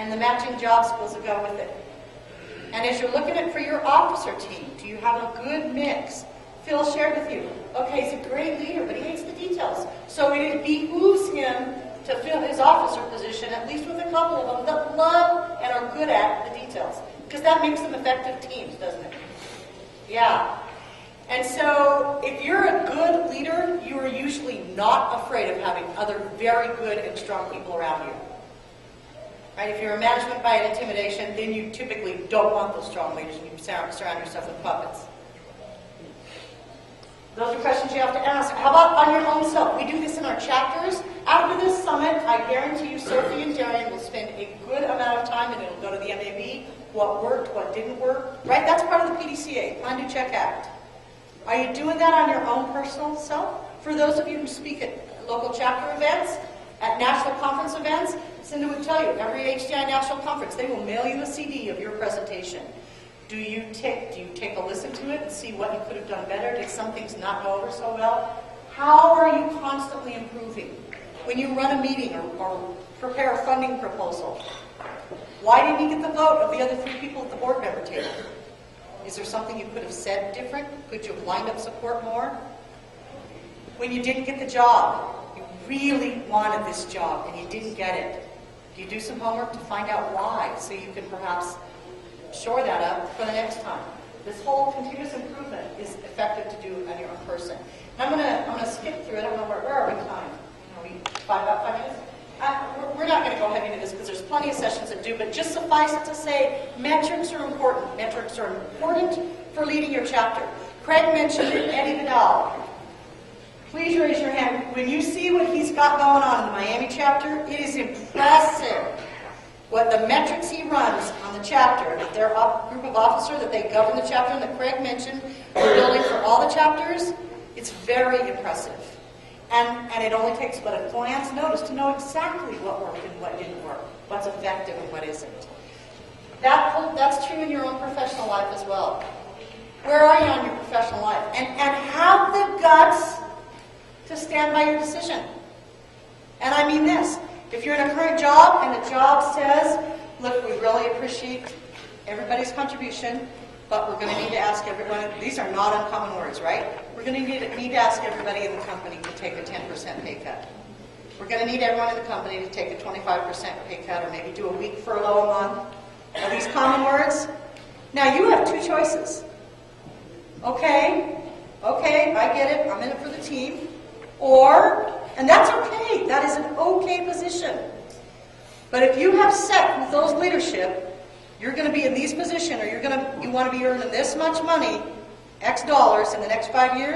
and the matching job skills that go with it. And as you're looking at for your officer team, do you have a good mix? Phil shared with you, okay, he's a great leader, but he hates the details. So it behooves him to fill his officer position, at least with a couple of them that love and are good at the details. Because that makes them effective teams, doesn't it? Yeah. And so if you're a good leader, you are usually not afraid of having other very good and strong people around you. Right? If you're a management by intimidation, then you typically don't want those strong leaders, and you surround yourself with puppets. Those are questions you have to ask. How about on your own self? We do this in our chapters. After this summit, I guarantee you Sophie and Darian will spend a good amount of time, and it'll go to the MAB, what worked, what didn't work. Right? That's part of the PDCA, Plan, Do, Check, Act. Are you doing that on your own personal self? For those of you who speak at local chapter events, at national conference events, Cinda would tell you, every HDI national conference, they will mail you a CD of your presentation. Do you take a listen to it and see what you could have done better? Did some things not go over so well? How are you constantly improving? When you run a meeting or prepare a funding proposal, why didn't you get the vote of the other 3 people at the board member table? Is there something you could have said different? Could you have lined up support more? When you didn't get the job, you really wanted this job and you didn't get it. Do you do some homework to find out why, so you can perhaps shore that up for the next time? This whole continuous improvement is effective to do on your own person. And I'm gonna skip through it. I don't know where are we time? Are we about 5 minutes? We're not going to go heavy into this because there's plenty of sessions that do, but just suffice it to say, metrics are important. Metrics are important for leading your chapter. Craig mentioned Eddie Vidal. Please raise your hand. When you see what he's got going on in the Miami chapter, it is impressive what the metrics he runs on the chapter, that their group of officers, that they govern the chapter, and that Craig mentioned, we're building for all the chapters. It's very impressive. And it only takes but a glance notice to know exactly what worked and what didn't work, what's effective and what isn't. That's true in your own professional life as well. Where are you on your professional life? And have the guts to stand by your decision. And I mean this. If you're in a current job and the job says, look, we really appreciate everybody's contribution, but we're going to need to ask everyone, these are not uncommon words, right? We're going to need to ask everybody in the company to take a 10% pay cut. We're going to need everyone in the company to take a 25% pay cut or maybe do a week furlough a month. Are these common words? Now you have 2 choices. Okay, I get it, I'm in it for the team. Or, and that's okay, that is an okay position. But if you have set with those leadership, you're going to be in these positions, or you want to be earning this much money, X dollars in the next 5 years,